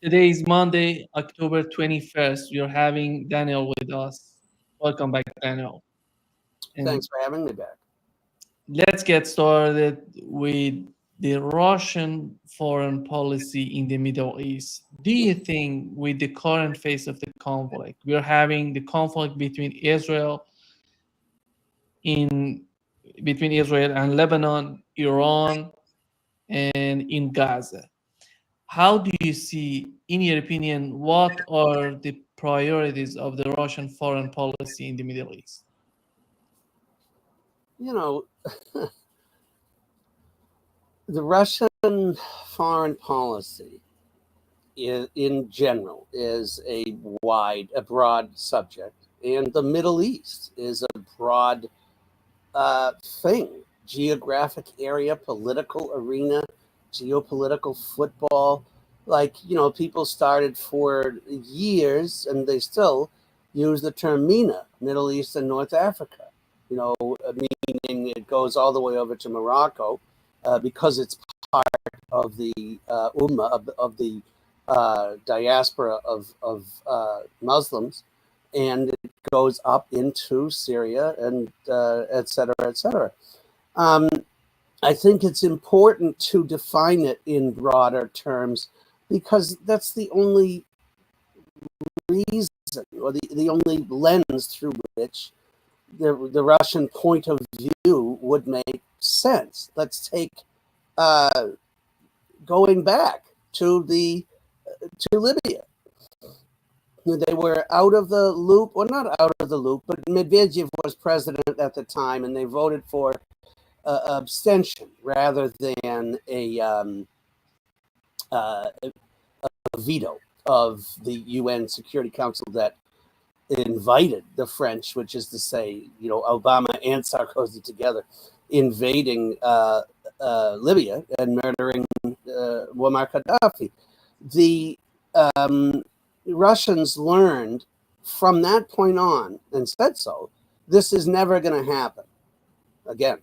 Today is Monday, October 21st. We are having Daniel with us. Welcome back, Daniel. And Thanks for having me back. let's get started with the Russian foreign policy in the Middle East. Do you think, with the current phase of the conflict, we are having the conflict in between Israel and Lebanon, Iran, and in Gaza? How do you see, in your opinion, what are the priorities of the Russian foreign policy in the Middle East? You know, the Russian foreign policy in general is a broad subject, and the Middle East is a broad thing. Geographic area, political arena, geopolitical football. People started for years, and they still use the term MENA, Middle East and North Africa. Meaning it goes all the way over to Morocco because it's part of the Ummah, of the diaspora of Muslims, and it goes up into Syria and et cetera, et cetera. Um, I think it's important to define it in broader terms because that's the only reason or the only lens through which the Russian point of view would make sense. Let's take uh, going back to Libya. They were out of the loop, or not out of the loop, but Medvedev was president at the time, and they voted for abstention rather than a veto of the UN Security Council that invited the French, which is to say, Obama and Sarkozy together, invading Libya and murdering Muammar Gaddafi. The Russians learned from that point on and said so. This is never going to happen again.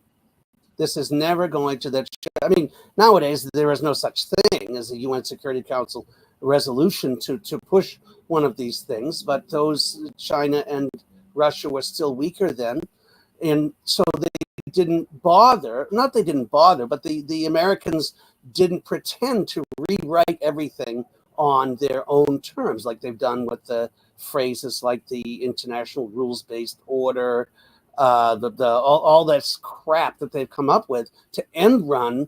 This is never going to. I mean, nowadays there is no such thing as a UN Security Council resolution to push one of these things, but China and Russia were still weaker then, and so they didn't bother. Not they didn't bother, but the Americans didn't pretend to rewrite everything on their own terms, like they've done with the phrases like the international rules-based order, all that crap that they've come up with to end run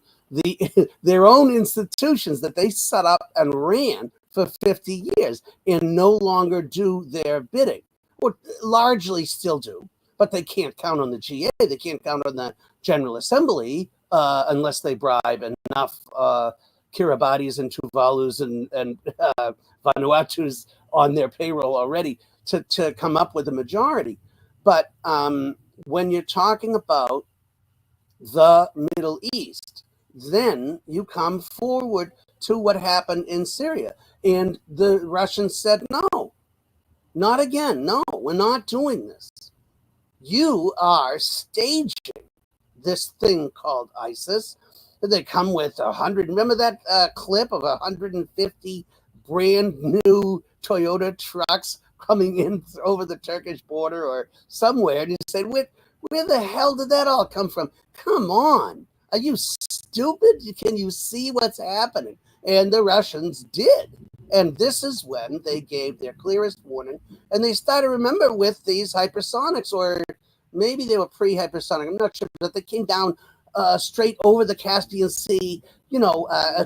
their own institutions that they set up and ran for 50 years and no longer do their bidding, or largely still do, but they can't count on the GA. They can't count on the General Assembly unless they bribe enough Kiribatis and Tuvalus and Vanuatus on their payroll already to come up with a majority. But when you're talking about the Middle East, then you come forward to what happened in Syria. And the Russians said, no, not again. No, we're not doing this. You are staging this thing called ISIS. They come with 100. Remember that clip of 150 brand new Toyota trucks coming in over the Turkish border or somewhere? And you say, where the hell did that all come from? Come on. Are you stupid? Can you see what's happening? And the Russians did. And this is when they gave their clearest warning. And they started, remember, with these hypersonics, or maybe they were pre-hypersonic. I'm not sure, but they came down straight over the Caspian Sea,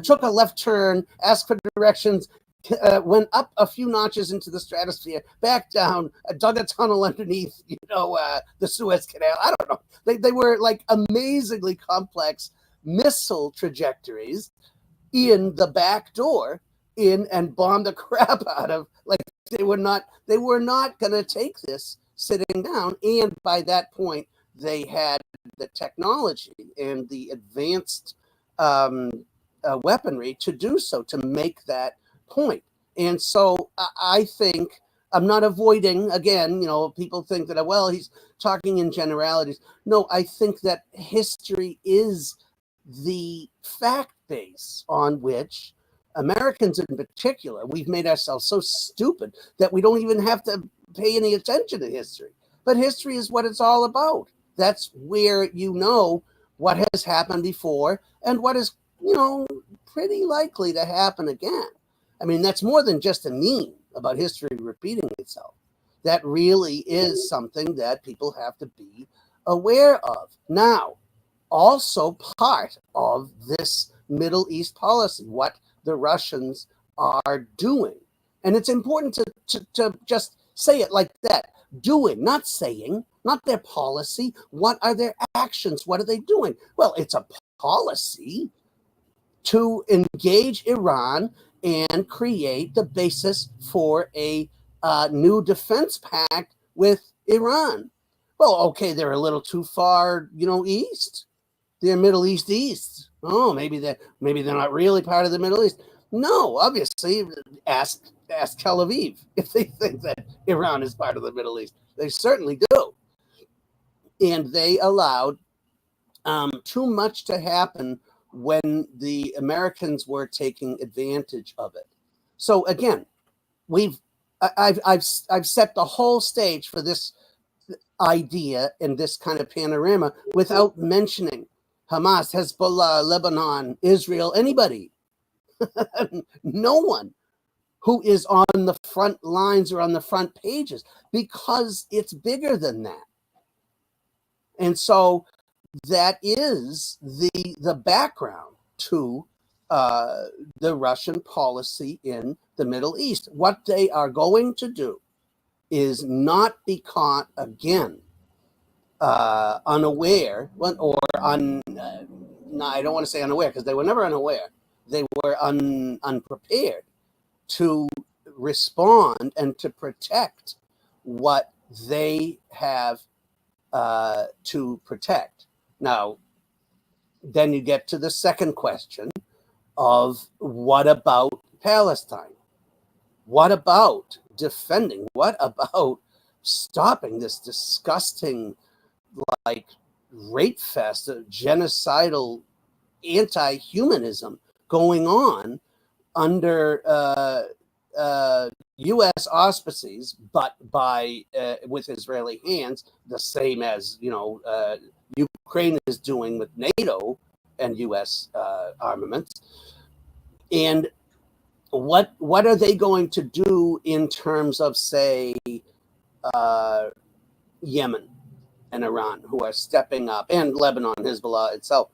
took a left turn, asked for directions, went up a few notches into the stratosphere, back down, dug a tunnel underneath, the Suez Canal. I don't know. They were like amazingly complex missile trajectories in the back door and bombed the crap out of, like, they were not going to take this sitting down. And by that point, they had the technology and the advanced weaponry to do so, to make that point. And so I think, I'm not avoiding, again, people think that, well, he's talking in generalities. No, I think that history is the fact base on which Americans in particular, we've made ourselves so stupid that we don't even have to pay any attention to history. But history is what it's all about. That's where you know what has happened before and what is, pretty likely to happen again. I mean, that's more than just a meme about history repeating itself. That really is something that people have to be aware of. Now, also part of this Middle East policy, what the Russians are doing. And it's important to just say it like that. Doing, not saying, not their policy. What are their actions? What are they doing? Well, it's a policy to engage Iran and create the basis for a new defense pact with Iran. Well, okay, they're a little too far, east. They're Middle East. Oh, maybe they're not really part of the Middle East. No, obviously, ask Tel Aviv if they think that Iran is part of the Middle East. They certainly do. And they allowed too much to happen when the Americans were taking advantage of it. So again, I've set the whole stage for this idea and this kind of panorama without mentioning Hamas, Hezbollah, Lebanon, Israel, anybody. No one who is on the front lines or on the front pages, because it's bigger than that. And so that is the background to the Russian policy in the Middle East. What they are going to do is not be caught again unaware, or no, I don't want to say unaware, because they were never unaware. They were unprepared to respond and to protect what they have to protect. Now, then you get to the second question of what about Palestine? What about defending? What about stopping this disgusting, rape fest, genocidal anti-humanism going on under U.S. auspices, but with Israeli hands, the same as Ukraine is doing with NATO and U.S. armaments. And what are they going to do in terms of, say, Yemen and Iran, who are stepping up, and Lebanon, Hezbollah itself,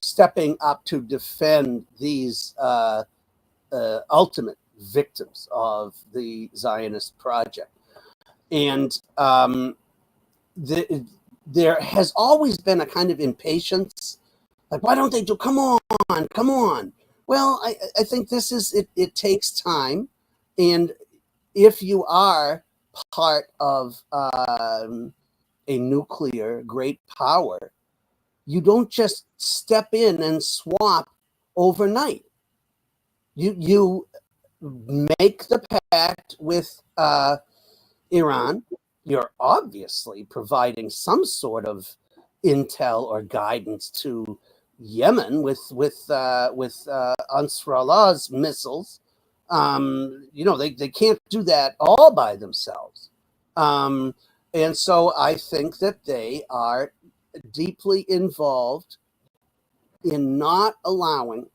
stepping up to defend these ultimate victims of the Zionist project? And there has always been a kind of impatience, like, why don't they do? Come on. Well, I think this is it. It takes time, and if you are part of a nuclear great power, you don't just step in and swap overnight. You make the pact with Iran. You're obviously providing some sort of intel or guidance to Yemen with Ansarallah's missiles. They can't do that all by themselves. And so I think that they are deeply involved in not allowing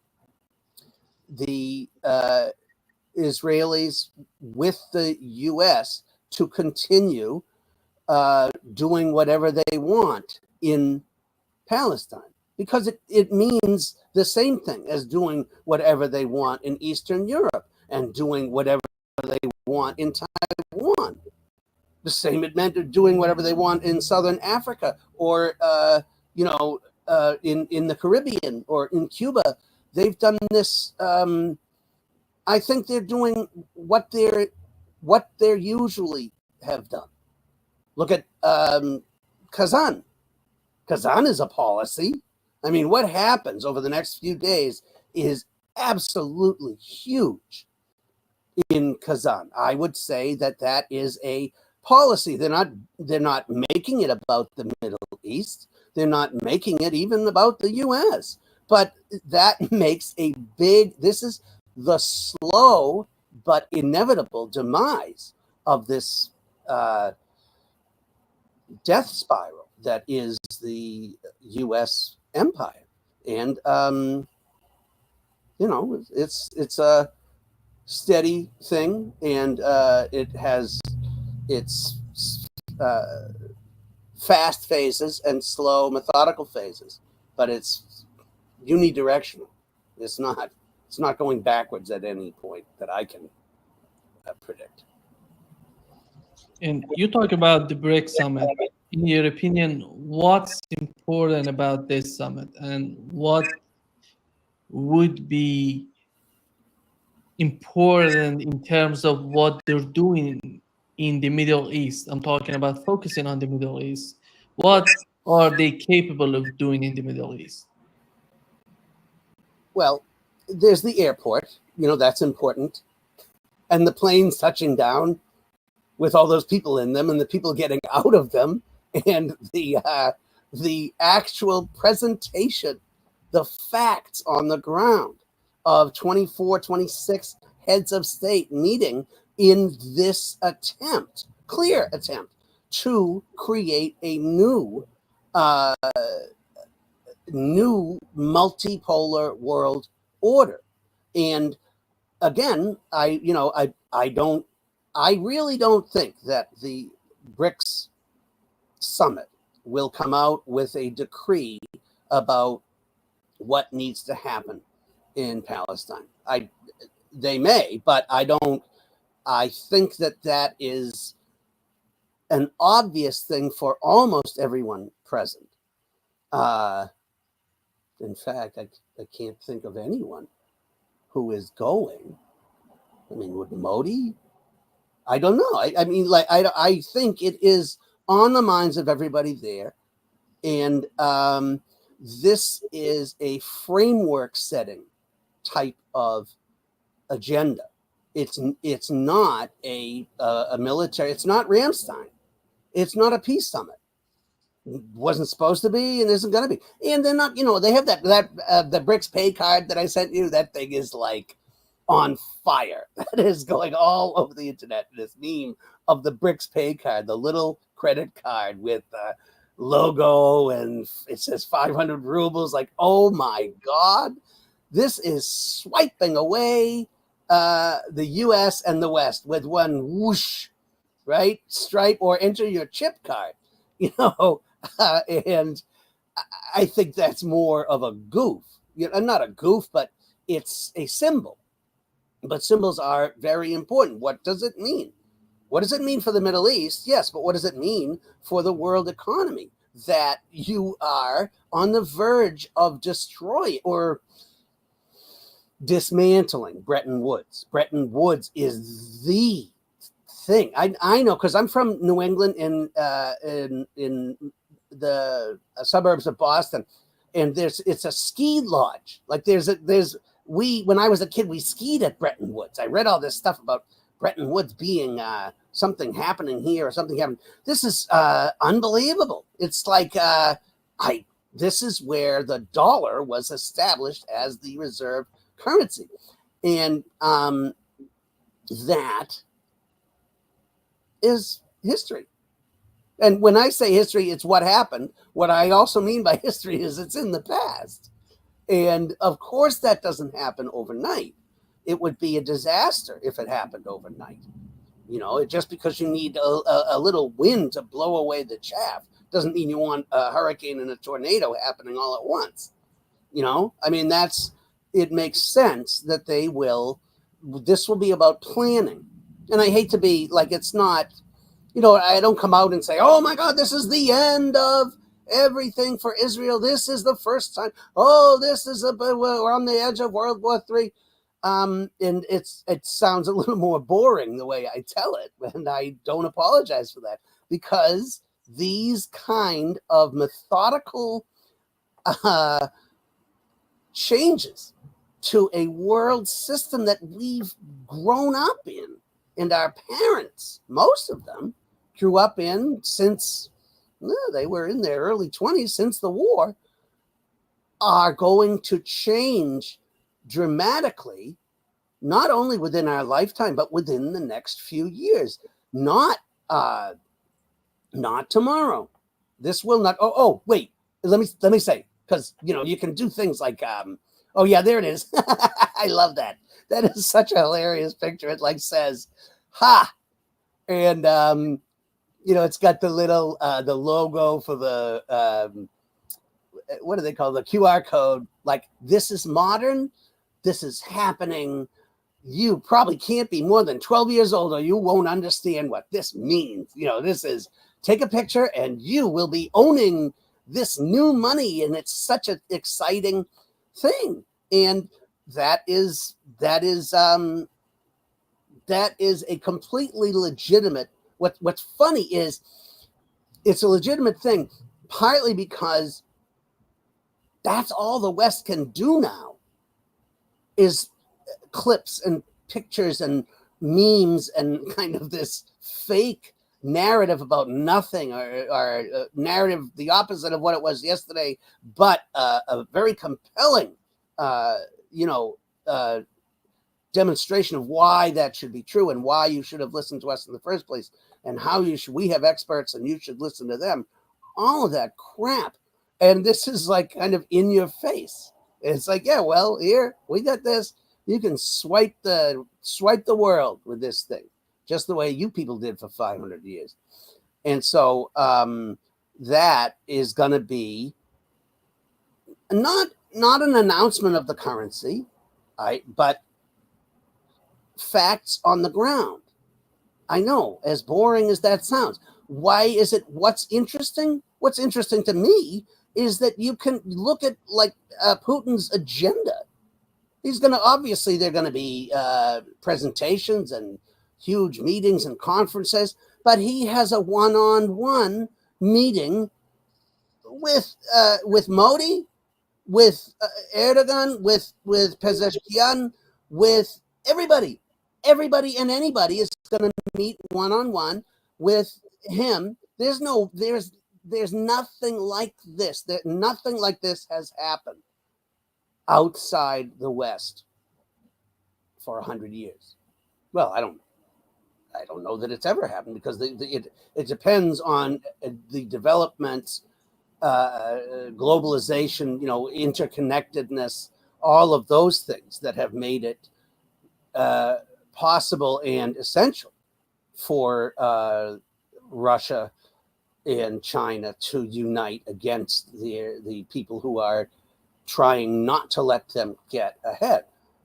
the Israelis with the U.S. to continue doing whatever they want in Palestine, because it means the same thing as doing whatever they want in Eastern Europe and doing whatever they want in Taiwan. The same it meant doing whatever they want in Southern Africa or in the Caribbean or in Cuba. They've done this. I think they're doing what they usually have done. Look at Kazan. Kazan is a policy. I mean, what happens over the next few days is absolutely huge in Kazan. I would say that is a policy. They're not making it about the Middle East. They're not making it even about the U.S. But that makes this is the slow but inevitable demise of this death spiral that is the U.S. empire. And, it's a steady thing, and it has its fast phases and slow, methodical phases, but it's unidirectional. It's not going backwards at any point that I can predict. And you talk about the BRICS summit. In your opinion, what's important about this summit, and what would be important in terms of what they're doing in the Middle East? I'm talking about focusing on the Middle East. What are they capable of doing in the Middle East? Well, there's the airport, that's important. And the planes touching down with all those people in them and the people getting out of them, and the actual presentation, the facts on the ground of 24, 26 heads of state meeting in this clear attempt to create a new multipolar world order. And again, I really don't think that the BRICS summit will come out with a decree about what needs to happen in Palestine. They may, but I don't. I think that is an obvious thing for almost everyone present. In fact, I can't think of anyone who is going. I mean, would Modi? I don't know. I think it is on the minds of everybody there. And this is a framework setting type of agenda. It's not a military. It's not Ramstein. It's not a peace summit. It wasn't supposed to be, and isn't going to be. And they're not. They have that the BRICS pay card that I sent you. That thing is like on fire. That is going all over the internet. This meme of the BRICS pay card, the little credit card with logo, and it says 500 rubles. Like, oh my God, this is swiping away the U.S. and the West with one whoosh, right? Stripe or enter your chip card, and I think that's more of a goof. Not a goof, but it's a symbol. But symbols are very important. What does it mean? What does it mean for the Middle East? Yes, but what does it mean for the world economy? That you are on the verge of destroying or dismantling Bretton Woods. Bretton Woods is the thing. I know, because I'm from New England in the suburbs of Boston, and it's a ski lodge. Like when I was a kid, we skied at Bretton Woods. I read all this stuff about Bretton Woods being something happening here or something happening. This is unbelievable. It's like this is where the dollar was established as the reserve currency, and that is history. And when I say history, it's what happened. What I also mean by history is it's in the past. And of course, that doesn't happen overnight. It would be a disaster if it happened overnight. Just because you need a little wind to blow away the chaff doesn't mean you want a hurricane and a tornado happening all at once. It makes sense that this will be about planning. And I hate to be like, it's not, I don't come out and say, oh my God, this is the end of everything for Israel. This is the first time. Oh, we're on the edge of World War III. And it sounds a little more boring the way I tell it, and I don't apologize for that, because these kind of methodical changes to a world system that we've grown up in, and our parents, most of them, grew up in since they were in their early 20s, since the war. are going to change dramatically, not only within our lifetime, but within the next few years. Not tomorrow. This will not. Wait. Let me say, because you can do things like oh yeah, there it is. I love that. That is such a hilarious picture. It like says, "Ha," and it's got the little the logo for the what do they call the QR code? Like, this is modern. This is happening. You probably can't be more than 12 years old, or you won't understand what this means. This is, take a picture and you will be owning this new money, and it's such an exciting thing. And that is a completely legitimate. What's funny is it's a legitimate thing, partly because that's all the West can do now, is clips and pictures and memes and kind of this fake narrative about nothing, or narrative the opposite of what it was yesterday, but a very compelling demonstration of why that should be true, and why you should have listened to us in the first place, and how we have experts and you should listen to them. All of that crap. And this is like kind of in your face. It's like, yeah, well, here we got this. You can swipe the world with this thing, just the way you people did for 500 years. And so that is going to be not an announcement of the currency, but facts on the ground. I know, as boring as that sounds. Why is it? What's interesting? What's interesting to me is that you can look at like Putin's agenda. He's going to, obviously, there are going to be presentations and huge meetings and conferences, but he has a one-on-one meeting with Modi, with Erdogan, with Pezeshkian, with everybody and anybody is going to meet one-on-one with him. There's nothing like this. Nothing like this has happened outside the West for 100 years. Well, I don't know that it's ever happened, because it depends on the developments, globalization, interconnectedness, all of those things that have made it possible and essential for Russia and China to unite against the people who are trying not to let them get ahead.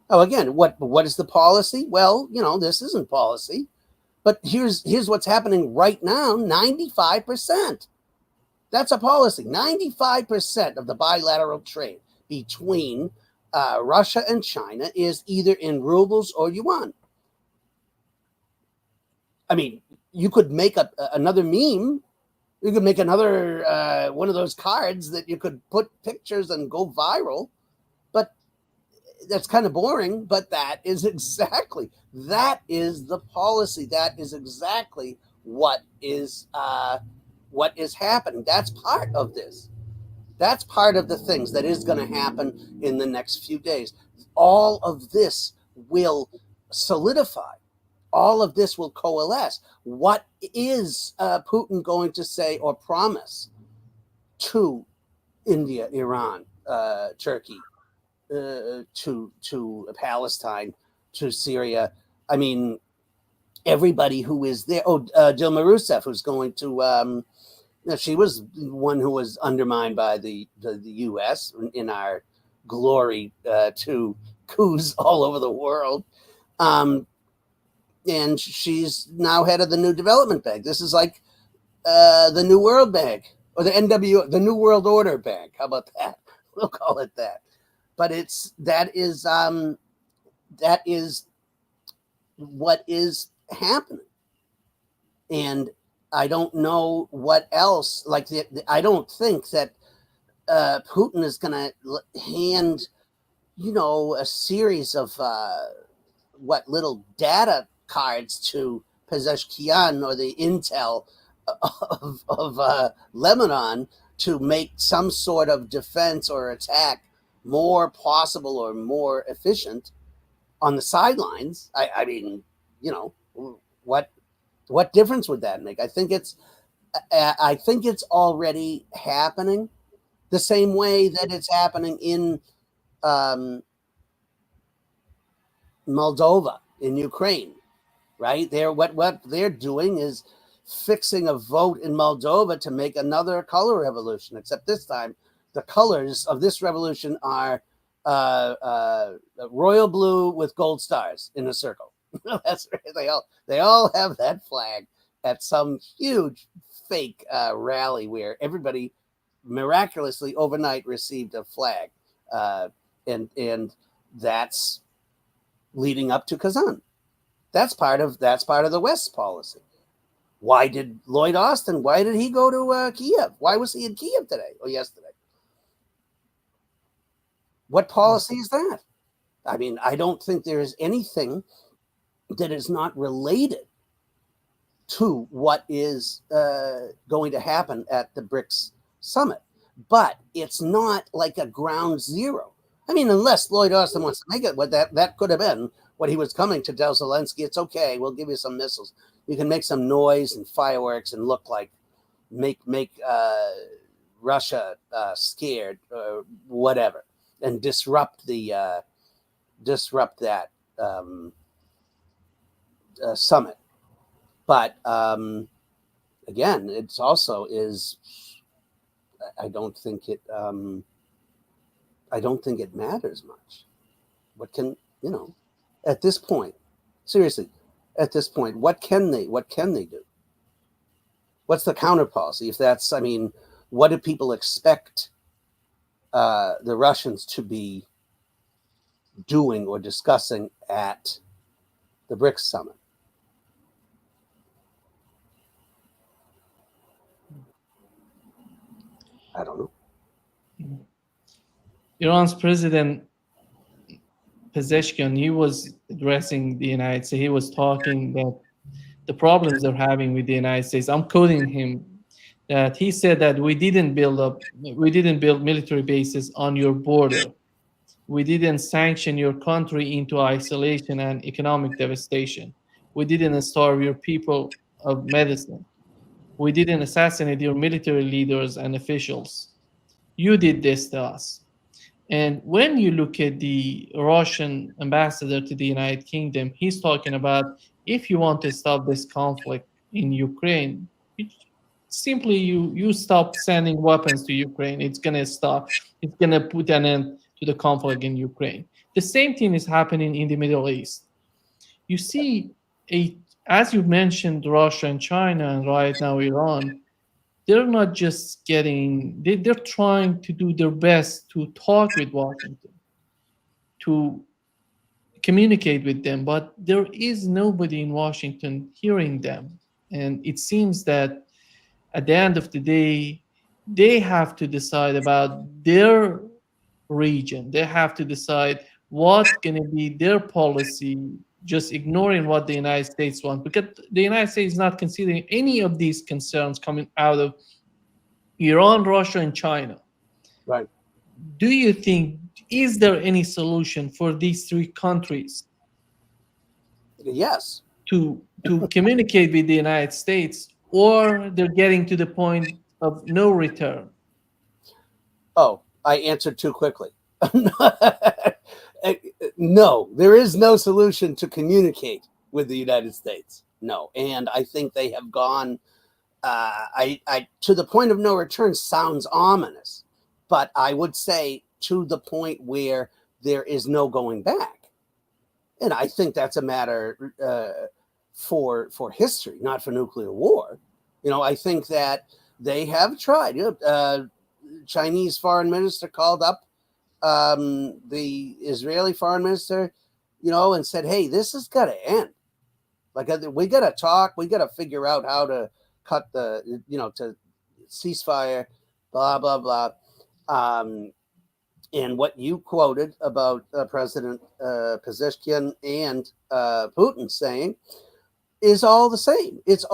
Oh, again, what is the policy? Well, this isn't policy, but here's what's happening right now. 95%. That's a policy. 95% of the bilateral trade between Russia and China is either in rubles or yuan. I mean, you could make another meme. You could make another one of those cards that you could put pictures and go viral, but that's kind of boring. But that is the policy. That is exactly what is happening. That's part of this. That's part of the things that is going to happen in the next few days. All of this will solidify. All of this will coalesce. What is Putin going to say or promise to India, Iran, Turkey, to Palestine, to Syria? I mean, everybody who is there. Dilma Rousseff, who's going to. She was one who was undermined by the U.S. in our glory to coups all over the world. And she's now head of the New Development Bank. This is like the New World Bank, or the New World Order Bank. How about that? We'll call it that. But that is what is happening. And I don't know what else. Like, I don't think that Putin is going to hand, a series of little data cards to Pezeshkian or the intel of Lebanon to make some sort of defense or attack more possible or more efficient on the sidelines. I mean, you know, what difference would that make? I think it's already happening the same way that it's happening in Moldova, in Ukraine, right? What they're doing is fixing a vote in Moldova to make another color revolution, except this time the colors of this revolution are royal blue with gold stars in a circle. That's right. They all have that flag at some huge fake rally where everybody miraculously overnight received a flag, and that's leading up to Kazan. That's part of the West's policy. Why did Lloyd Austin? Why did he go to Kiev? Why was he in Kiev today or yesterday? What policy is that? I mean, I don't think there is anything that is not related to what is going to happen at the BRICS summit. But it's not like a ground zero. I mean, unless Lloyd Austin wants to make it, what that could have been what he was coming to tell Zelensky. It's okay. We'll give you some missiles. You can make some noise and fireworks and look like make Russia scared or whatever, and disrupt that summit. But again, it's also is. I don't think it matters much. What can at this point? Seriously, at this point, what can they do? What's the counter policy? If that's, I mean, what do people expect the Russians to be doing or discussing at the BRICS summit? I don't know. Iran's president Pezeshkian, he was addressing the United States. He was talking that the problems they're having with the United States. I'm quoting him that he said that we didn't build military bases on your border. We didn't sanction your country into isolation and economic devastation. We didn't starve your people of medicine. We didn't assassinate your military leaders and officials. You did this to us. And when you look at the Russian ambassador to the United Kingdom, he's talking about if you want to stop this conflict in Ukraine, simply you stop sending weapons to Ukraine. It's gonna stop. It's gonna put an end to the conflict in Ukraine. The same thing is happening in the Middle East. You see, as you mentioned, Russia and China, and right now Iran. They're not just they're trying to do their best to talk with Washington, to communicate with them, but there is nobody in Washington hearing them. And it seems that at the end of the day, they have to decide about their region. They have to decide what's going to be their policy, just ignoring what the United States wants, because the United States is not considering any of these concerns coming out of Iran, Russia, and China. Right. Do you think, is there any solution for these three countries? Yes. To communicate with the United States, or they're getting to the point of no return? Oh, I answered too quickly. No, there is no solution to communicate with the United States. No, and I think they have gone. I to the point of no return sounds ominous, but I would say to the point where there is no going back, and I think that's a matter for history, not for nuclear war. I think that they have tried. Chinese foreign minister called up the Israeli foreign minister, and said, "Hey, this has got to end. Like, we got to talk. We got to figure out how to cut the, to ceasefire, blah, blah, blah." And what you quoted about President Pezeshkian and Putin saying, is all the same. It's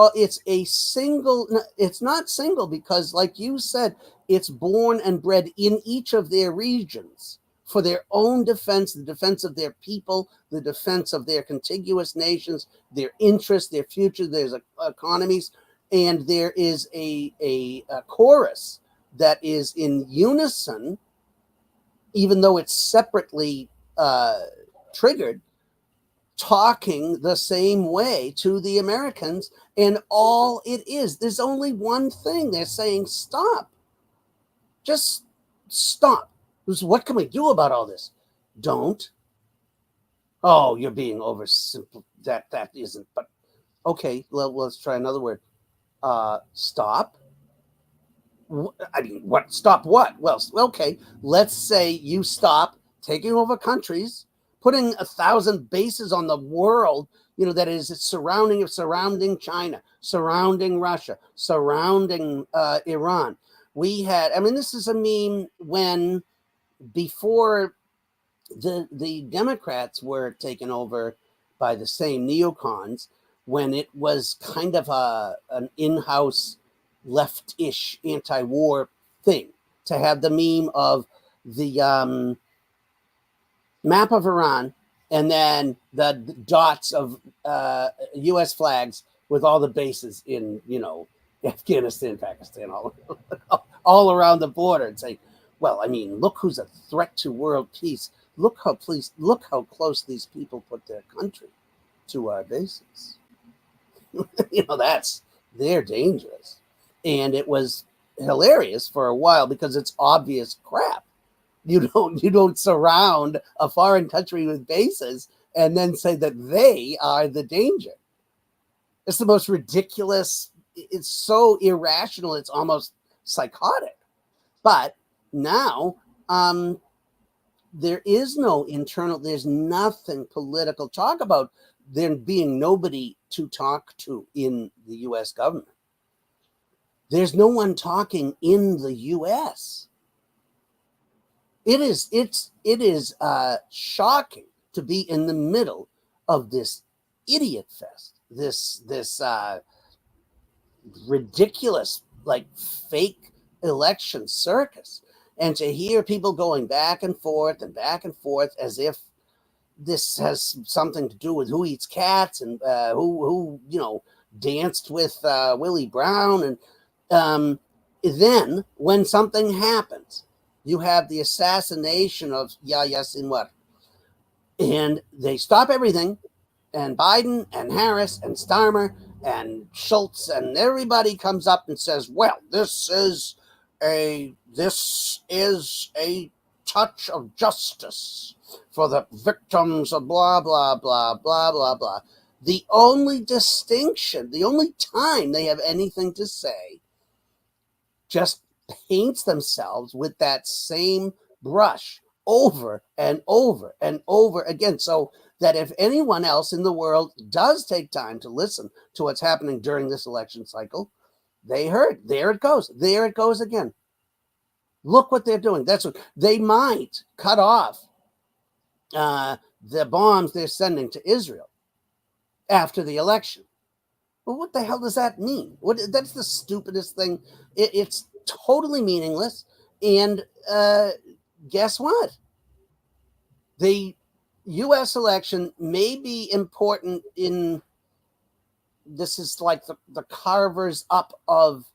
a single. It's not single because, like you said, it's born and bred in each of their regions for their own defense, the defense of their people, the defense of their contiguous nations, their interests, their future, their economies, and there is a chorus that is in unison, even though it's separately triggered, talking the same way to the Americans. And all it is, there's only one thing. They're saying, stop. Just stop. What can we do about all this? Don't. Oh, you're being oversimple. That isn't. But okay, let's try another word. Stop. I mean, what? Stop what? Well, okay. Let's say you stop taking over countries, putting 1,000 bases on the world, that is surrounding China, surrounding Russia, surrounding Iran. We had, this is a meme when, before the Democrats were taken over by the same neocons, when it was kind of an in-house left-ish anti-war thing, to have the meme of the map of Iran and then the dots of U.S. flags with all the bases in, Afghanistan, Pakistan, all around the border, and say, well, look who's a threat to world peace. Look how close these people put their country to our bases. They're dangerous. And it was hilarious for a while because it's obvious crap. You don't surround a foreign country with bases and then say that they are the danger. It's the most ridiculous. It's so irrational. It's almost psychotic. But now there is no internal. There's nothing political. Talk about there being nobody to talk to in the U.S. government. There's no one talking in the U.S. It is shocking to be in the middle of this idiot fest, this ridiculous, fake election circus, and to hear people going back and forth as if this has something to do with who eats cats and who danced with Willie Brown. And then when something happens, you have the assassination of Yahya Sinwar, and they stop everything, and Biden and Harris and Starmer and Schultz and everybody comes up and says, well, this is a touch of justice for the victims of blah, blah, blah, blah, blah, blah. The only distinction, the only time they have anything to say, just paints themselves with that same brush over and over and over again. So that if anyone else in the world does take time to listen to what's happening during this election cycle, they heard, there it goes again. Look what they're doing. That's what they might cut off the bombs they're sending to Israel after the election. Well, what the hell does that mean? That's the stupidest thing. It's totally meaningless. And guess what? The U.S. election may be important in, this is like the carvers up of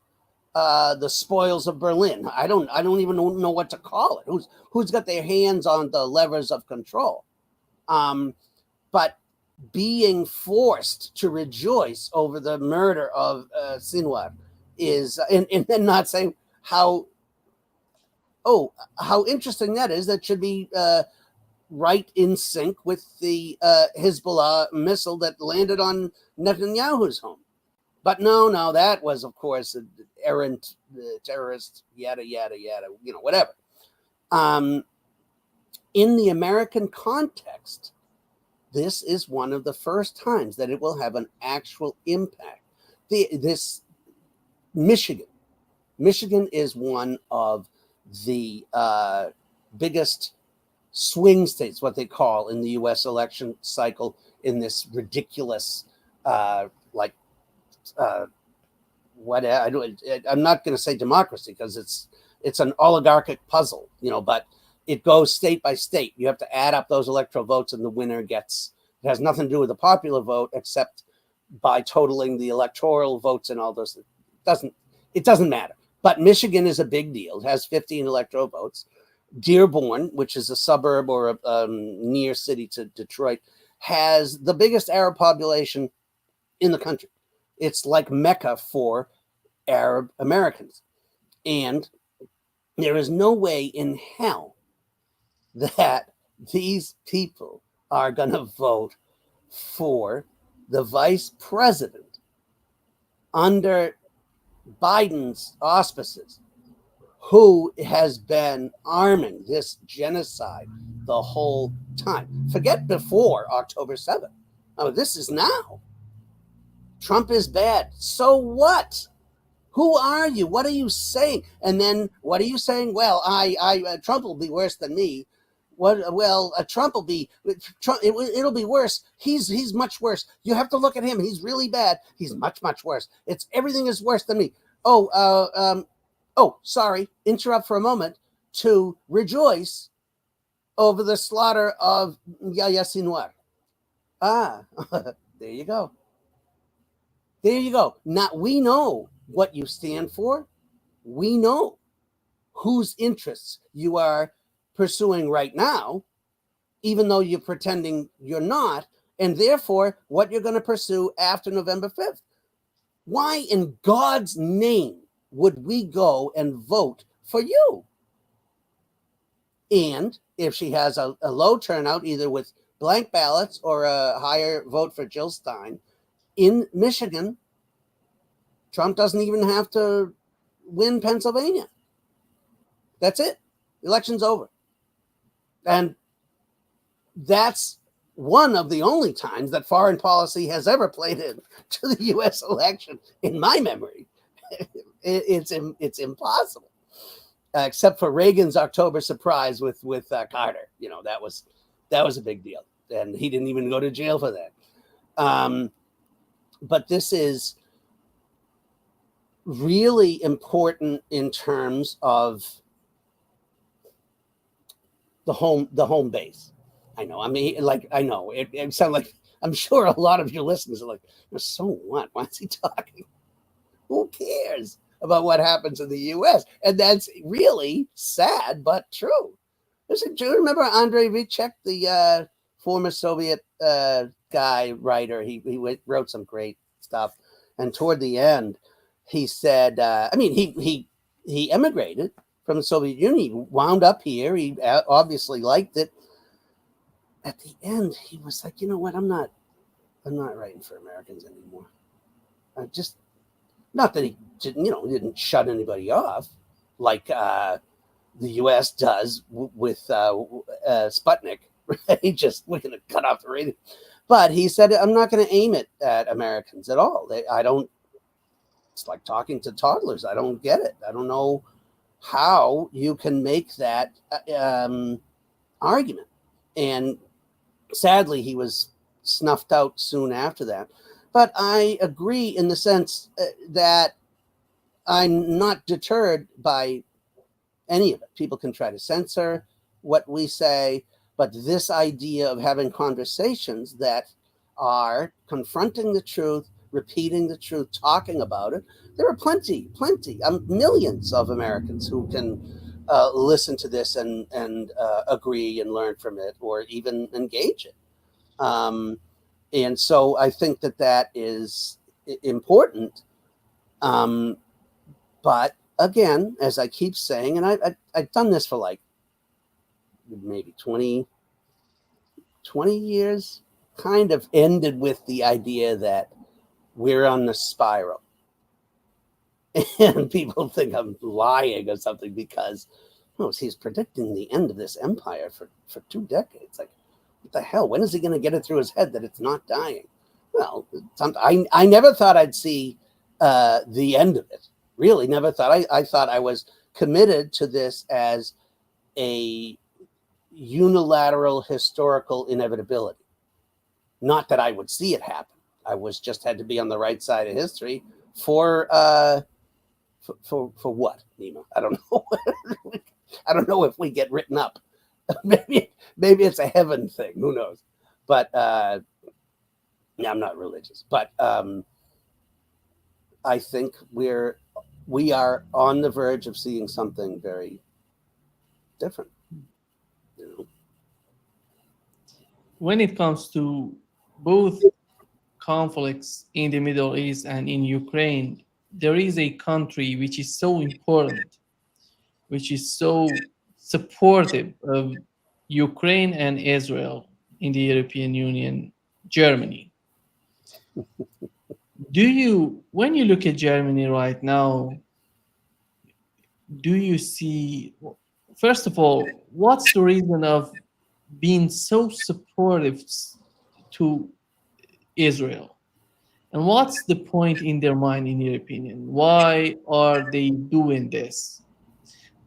the spoils of Berlin. I don't even know what to call it. Who's got their hands on the levers of control? But being forced to rejoice over the murder of Sinwar is, and then not saying how interesting that is. That should be right in sync with the Hezbollah missile that landed on Netanyahu's home. But no, that was, of course, an errant terrorist, yada, yada, yada, whatever. In the American context, this is one of the first times that it will have an actual impact. This Michigan is one of the biggest swing states, what they call in the U.S. election cycle, in this ridiculous like I'm not going to say democracy because it's an oligarchic puzzle, but it goes state by state. You have to add up those electoral votes, and the winner gets. It has nothing to do with the popular vote, except by totaling the electoral votes and all those. It doesn't matter. But Michigan is a big deal. It has 15 electoral votes. Dearborn, which is a suburb or a near city to Detroit, has the biggest Arab population in the country. It's like Mecca for Arab Americans. And there is no way in hell that these people are going to vote for the vice president under Biden's auspices, who has been arming this genocide the whole time. Forget before October 7th. Oh, this is now. Trump is bad. So what? Who are you? What are you saying? And then what are you saying? Well, Trump will be worse than me. What? Well, Trump will be. Trump. It'll be worse. He's much worse. You have to look at him. He's really bad. He's much worse. Everything is worse than me. Oh, sorry. Interrupt for a moment to rejoice over the slaughter of Yahya Sinwar. There you go. There you go. Now we know what you stand for. We know whose interests you are pursuing right now, even though you're pretending you're not, and therefore what you're going to pursue after November 5th. Why in God's name would we go and vote for you? And if she has a low turnout, either with blank ballots or a higher vote for Jill Stein, in Michigan, Trump doesn't even have to win Pennsylvania. That's it. Election's over. And that's one of the only times that foreign policy has ever played into the U.S. election in my memory. It's impossible, except for Reagan's October surprise with Carter. That was a big deal, and he didn't even go to jail for that. But this is really important in terms of the home base. I know. I mean, I know it sounds like, I'm sure a lot of your listeners are like, so what? Why is he talking? Who cares about what happens in the U.S.? And that's really sad, but true. Do you remember Andrei Vicek, the former Soviet writer? He wrote some great stuff. And toward the end, he said, he emigrated from the Soviet Union. He wound up here. He obviously liked it. At the end, he was like, you know what? I'm not writing for Americans anymore. Not that he didn't shut anybody off like the U.S. does with Sputnik. Right? We're going to cut off the radio. But he said, I'm not going to aim it at Americans at all. It's like talking to toddlers. I don't get it. I don't know how you can make that argument. And sadly, he was snuffed out soon after that. But I agree in the sense that I'm not deterred by any of it. People can try to censor what we say, but this idea of having conversations that are confronting the truth, repeating the truth, talking about it, there are plenty, millions of Americans who can listen to this and agree and learn from it, or even engage it. And so I think that is important. But again, as I keep saying, and I've done this for like maybe 20 years, kind of ended with the idea that we're on the spiral. And people think I'm lying or something because he's predicting the end of this empire for 2 decades. Like, what the hell? When is he going to get it through his head that it's not dying? Well, I never thought I'd see the end of it. Really, never thought. I thought I was committed to this as a unilateral historical inevitability. Not that I would see it happen. I was just had to be on the right side of history for what, Nima? I don't know. I don't know if we get written up. maybe it's a heaven thing. Who knows? But yeah, I'm not religious. But I think we are on the verge of seeing something very different. You know? When it comes to both conflicts in the Middle East and in Ukraine, there is a country which is so important, which is so supportive of Ukraine and Israel in the European Union, Germany. When you look at Germany right now, do you see, first of all, what's the reason of being so supportive to Israel? And what's the point in their mind, in your opinion? Why are they doing this?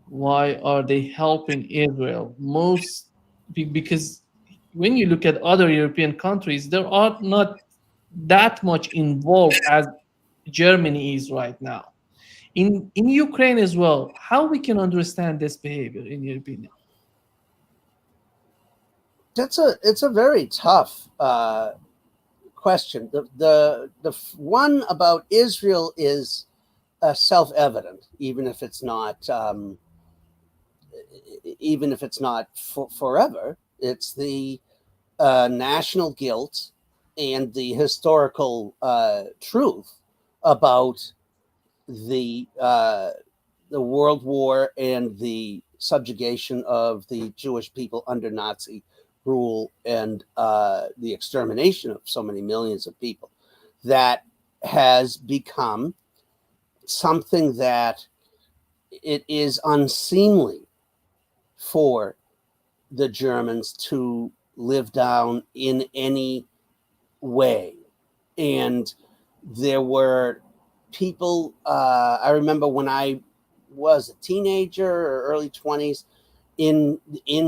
Why are they helping Israel? Because when you look at other European countries, they are not that much involved as Germany is right now. In Ukraine as well, how we can understand this behavior, in your opinion? It's a very tough question. The one about Israel is self-evident, even if it's not forever. It's the national guilt and the historical truth about the World War and the subjugation of the Jewish people under Nazi rule and the extermination of so many millions of people. That has become something that it is unseemly for the Germans to live down in any way. And there were people, I remember when I was a teenager or early 20s in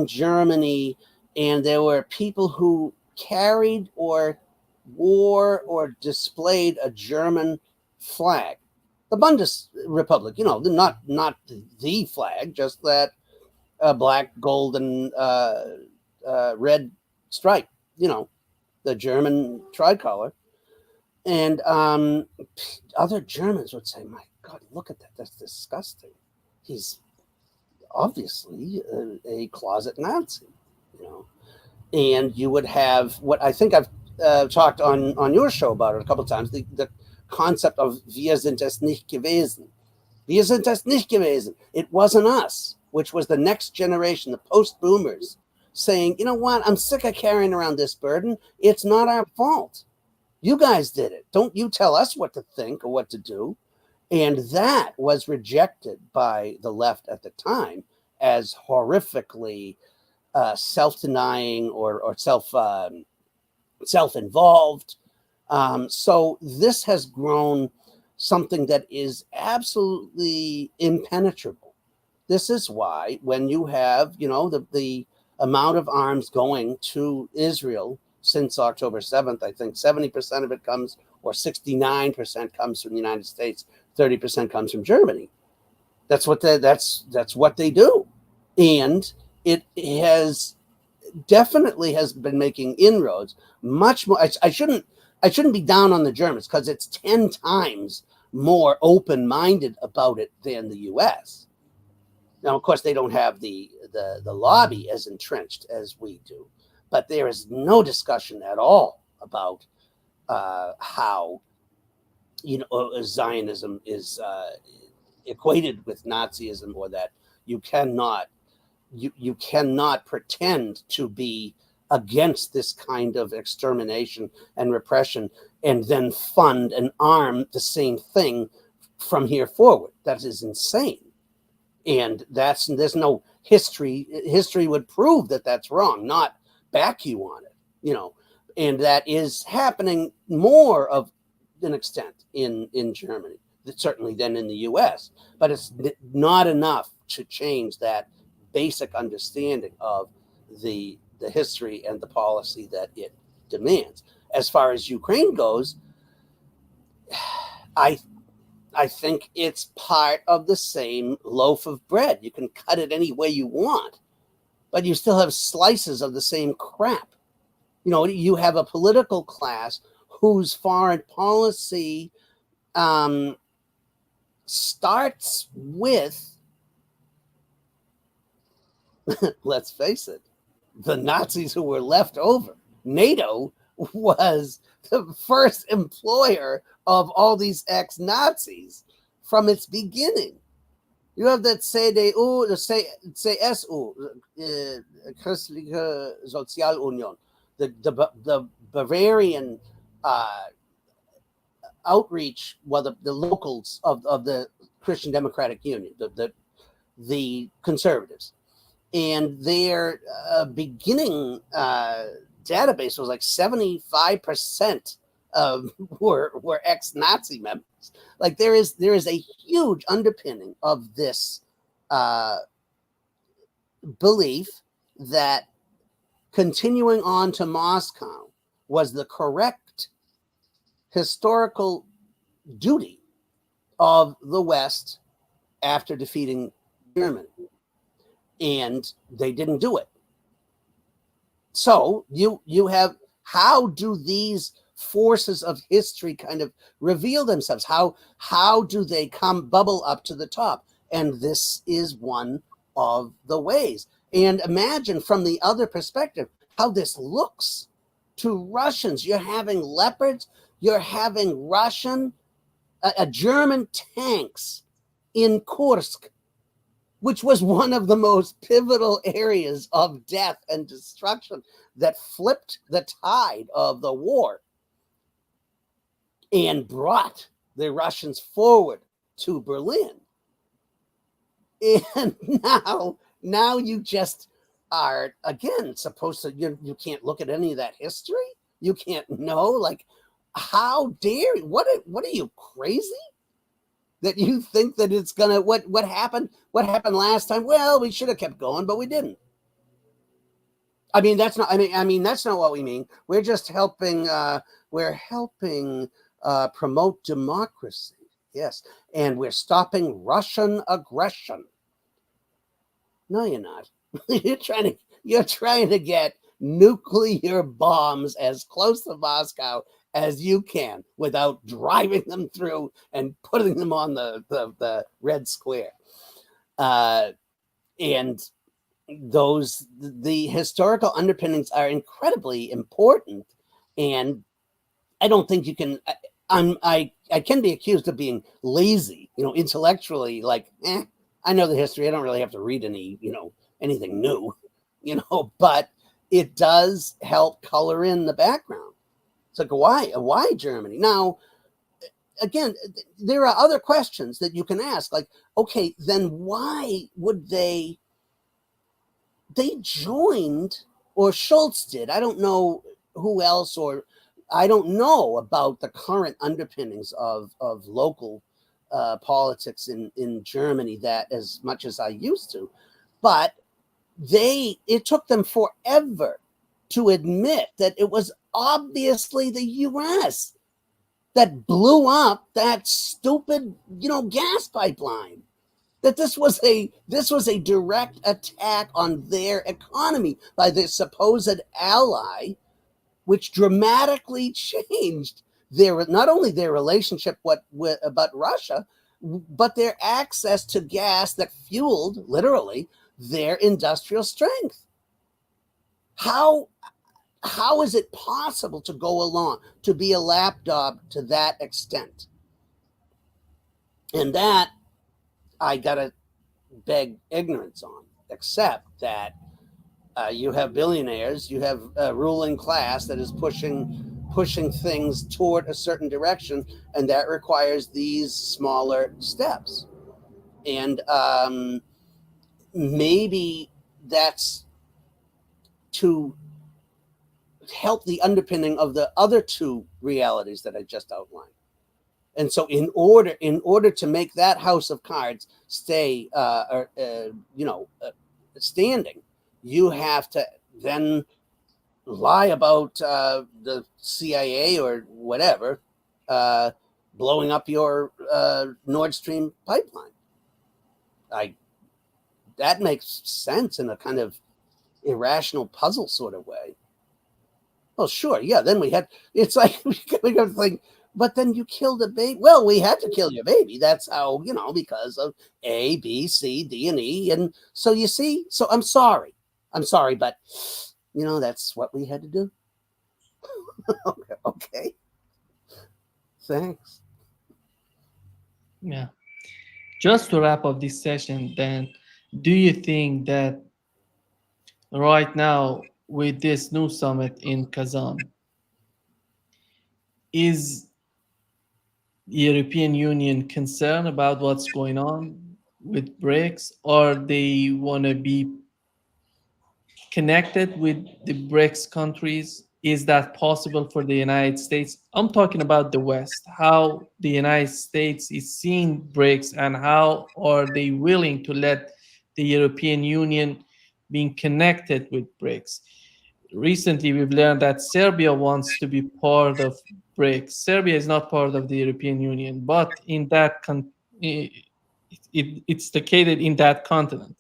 Germany, and there were people who carried or wore or displayed a German flag, the Bundesrepublik, not the flag, just that black, gold, and red stripe, the German tricolor. And other Germans would say, "My God, look at that! That's disgusting. He's obviously a closet Nazi," you know. And you would have what I think I've talked on your show about it a couple of times, the concept of "Wir sind es nicht gewesen." Wir sind es nicht gewesen. It wasn't us, which was the next generation, the post-boomers, saying, "You know what? I'm sick of carrying around this burden. It's not our fault. You guys did it. Don't you tell us what to think or what to do." And that was rejected by the left at the time as horrifically self-denying or self-involved. So this has grown something that is absolutely impenetrable. This is why when you have, the amount of arms going to Israel since October 7th, I think 70% of it comes, or 69% comes from the United States, 30% comes from Germany. That's what they do. And it has definitely has been making inroads much more. I shouldn't be down on the Germans because it's 10 times more open-minded about it than the US. Now, of course, they don't have the lobby as entrenched as we do, but there is no discussion at all about how Zionism is equated with Nazism, or that you cannot pretend to be against this kind of extermination and repression and then fund and arm the same thing from here forward. That is insane. And there's no history. History would prove that that's wrong, not back you on it, and that is happening more of an extent in Germany, certainly than in the US, but it's not enough to change that basic understanding of the history and the policy that it demands. as far as Ukraine goes, I think it's part of the same loaf of bread. You can cut it any way you want, but you still have slices of the same crap. You know, you have a political class whose foreign policy starts with, let's face it, the Nazis who were left over. NATO was the first employer of all these ex-Nazis from its beginning. You have that CDU, the CSU, Christliche Sozialunion, the Bavarian outreach, well, the locals of the Christian Democratic Union, the conservatives. And their beginning database was like 75% were ex-Nazi members. Like there is a huge underpinning of this belief that continuing on to Moscow was the correct historical duty of the West after defeating Germany. And they didn't do it. So you have, how do these forces of history kind of reveal themselves? How do they bubble up to the top? And this is one of the ways. And imagine from the other perspective how this looks to Russians. You're having leopards, you're having German tanks in Kursk, which was one of the most pivotal areas of death and destruction that flipped the tide of the war and brought the Russians forward to Berlin. And now you just are, again, supposed to, you can't look at any of that history. You can't know, like, how dare you? What are you, crazy? That you think that it's gonna, what happened last time? Well, we should have kept going, but we didn't. That's not what we mean. We're just helping promote democracy. Yes. And we're stopping Russian aggression. No, you're not. You're trying to get nuclear bombs as close to Moscow as you can without driving them through and putting them on the red square. And the historical underpinnings are incredibly important. And I don't think you can, I can be accused of being lazy, intellectually, like, I know the history. I don't really have to read anything new, but it does help color in the background. It's like, why Germany? Now, again, there are other questions that you can ask, like, okay, then why would they joined, or Schultz did, I don't know who else, or I don't know about the current underpinnings of local politics in Germany that as much as I used to, but it took them forever to admit that it was obviously the US that blew up that stupid, gas pipeline. That this was a direct attack on their economy by their supposed ally, which dramatically changed not only their relationship but Russia, but their access to gas that fueled, literally, their industrial strength. How is it possible to go along, to be a lapdog to that extent? And that I gotta beg ignorance on, except that you have billionaires, you have a ruling class that is pushing things toward a certain direction, and that requires these smaller steps. And maybe that's to help the underpinning of the other two realities that I just outlined. And so in order to make that house of cards stay standing, you have to then lie about the CIA or whatever blowing up your Nord Stream pipeline. That makes sense in a kind of irrational puzzle sort of way. Well, sure, yeah. Then it's like we got to think, but then you killed a baby. Well, we had to kill your baby. That's how, because of A, B, C, D, and E. And so you see, so I'm sorry, but that's what we had to do. Okay. Thanks. Yeah. Just to wrap up this session, then, do you think that right now, with this new summit in Kazan, is the European Union concerned about what's going on with BRICS, or they want to be connected with the BRICS countries? Is that possible for the United States? I'm talking about the West, how the United States is seeing BRICS, and how are they willing to let the European Union being connected with BRICS. Recently, we've learned that Serbia wants to be part of BRICS. Serbia is not part of the European Union, but it's located in that continent.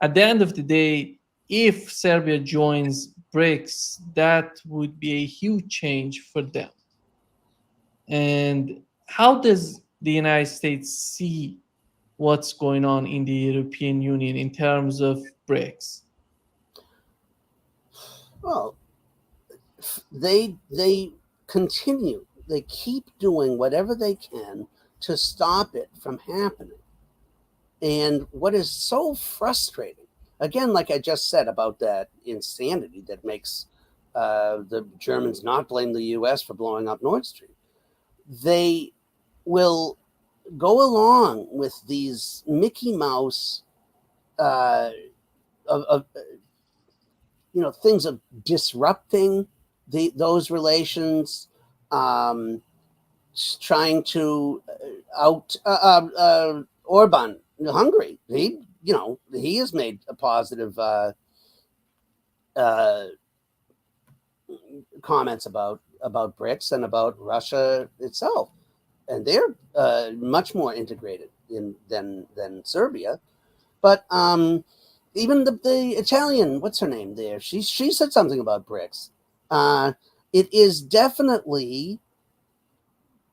At the end of the day, if Serbia joins BRICS, that would be a huge change for them. And how does the United States see what's going on in the European Union in terms of BRICS? Well, they continue. They keep doing whatever they can to stop it from happening. And what is so frustrating, again, like I just said about that insanity that makes the Germans not blame the U.S. for blowing up Nord Stream, they will go along with these Mickey Mouse of things of disrupting those relations, trying to out Orban, Hungary. He has made a positive comments about BRICS and about Russia itself, and they're much more integrated than Serbia. But even the Italian, what's her name there? She said something about BRICS. It is definitely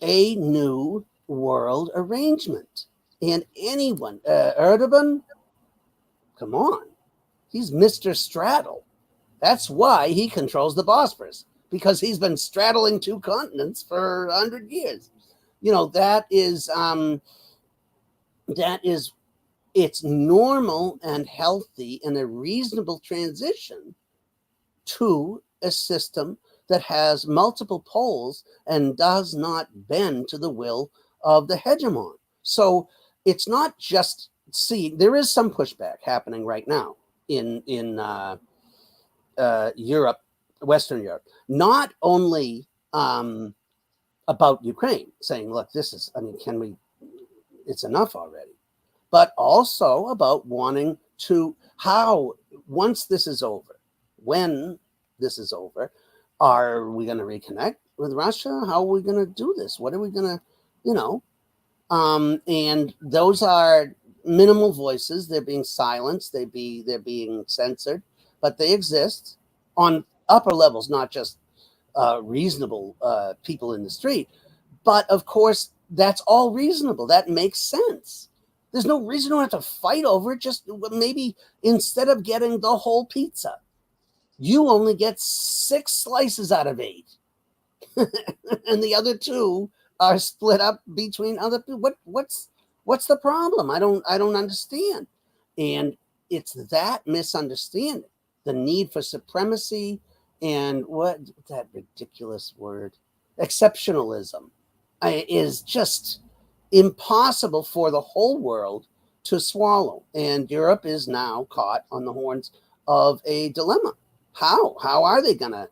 a new world arrangement. And anyone, Erdogan, come on, he's Mr. Straddle. That's why he controls the Bosphorus, because he's been straddling two continents for 100 years. That is it's normal and healthy and a reasonable transition to a system that has multiple poles and does not bend to the will of the hegemon. So it's not just, there is some pushback happening right now in Europe, Western Europe, not only about Ukraine, saying, look, it's enough already, but also about wanting to, once this is over, when this is over, are we going to reconnect with Russia? How are we going to do this? What are we going to, and those are minimal voices. They're being silenced. They're being censored, but they exist on upper levels, not just reasonable people in the street. But of course, that's all reasonable. That makes sense. There's no reason to have to fight over it. Just maybe instead of getting the whole pizza, you only get 6 slices out of 8. And the other 2 are split up between other people. What's the problem? I don't understand. And it's that misunderstanding, the need for supremacy, and what that ridiculous word, exceptionalism, is just impossible for the whole world to swallow. And Europe is now caught on the horns of a dilemma. How are they going to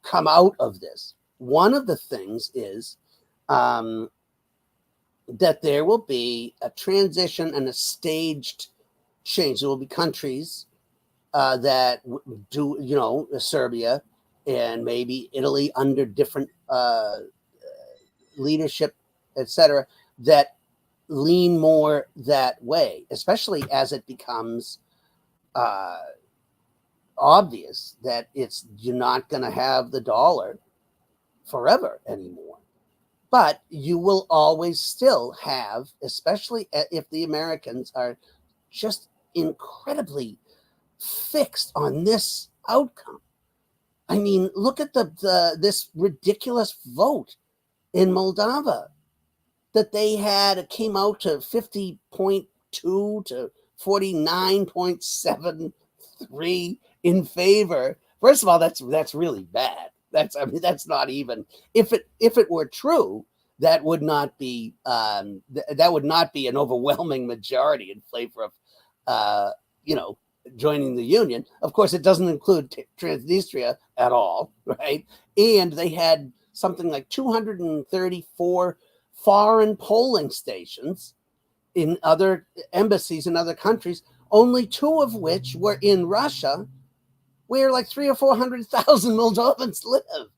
come out of this? One of the things is that there will be a transition and a staged change. There will be countries that do, Serbia and maybe Italy under different leadership, etc., that lean more that way, especially as it becomes uh, obvious that you're not going to have the dollar forever anymore. But you will always still have, especially if the Americans are just incredibly fixed on this outcome. I mean, look at this ridiculous vote in Moldova that they had. It came out to 50.2 to 49.73 in favor. First of all, that's really bad. That's not even, if it were true, that would not be an overwhelming majority in favor of joining the union. Of course, it doesn't include Transnistria at all, right? And they had something like 234 foreign polling stations in other embassies in other countries, only 2 of which were in Russia, where like 300,000 or 400,000 Moldovans live.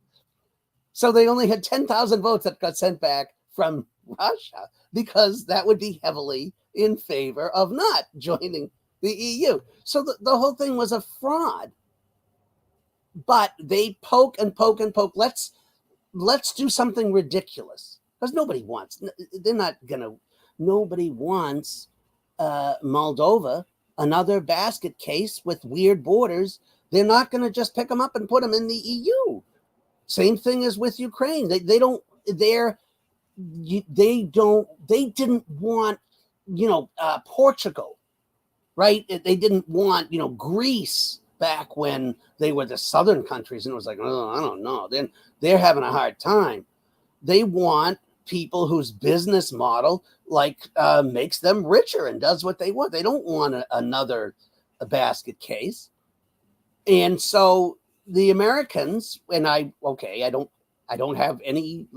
So they only had 10,000 votes that got sent back from Russia, because that would be heavily in favor of not joining the EU. So the whole thing was a fraud. But they poke and poke and poke. Let's do something ridiculous, because nobody wants. Nobody wants Moldova, another basket case with weird borders. They're not going to just pick them up and put them in the EU. Same thing as with Ukraine. They didn't want, Portugal, right? They didn't want, Greece back when they were the southern countries, and it was like, oh, I don't know. Then they're having a hard time. They want people whose business model makes them richer and does what they want. They don't want another basket case. And so the Americans, and I don't have any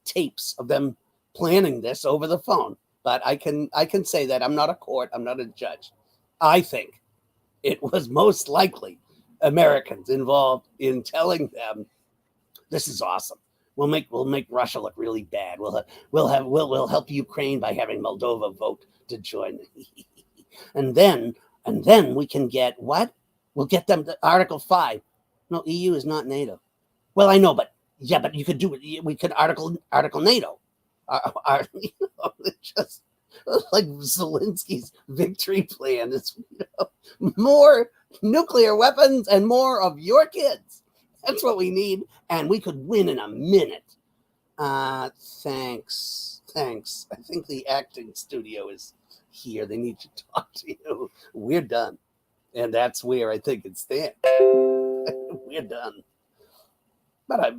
tapes of them planning this over the phone, but I can say that I'm not a court, I'm not a judge. I think it was most likely Americans involved in telling them, this is awesome. We'll make Russia look really bad. We'll help Ukraine by having Moldova vote to join. and then we can get what? We'll get them to Article 5. No, EU is not NATO. Well, I know, but you could do it. We could article NATO. Just like Zelensky's victory plan is, more nuclear weapons and more of your kids. That's what we need, and we could win in a minute. Thanks. I think the acting studio is here. They need to talk to you. We're done. And that's where I think it stands. We're done. But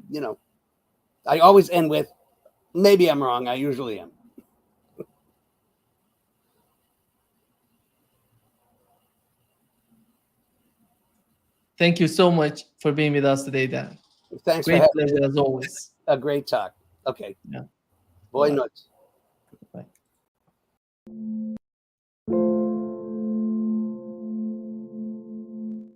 I always end with, maybe I'm wrong. I usually am. Thank you so much for being with us today, Dan. Thanks Great for pleasure as always. A great talk. Okay. Yeah. Boy Bye. nuts. Bye.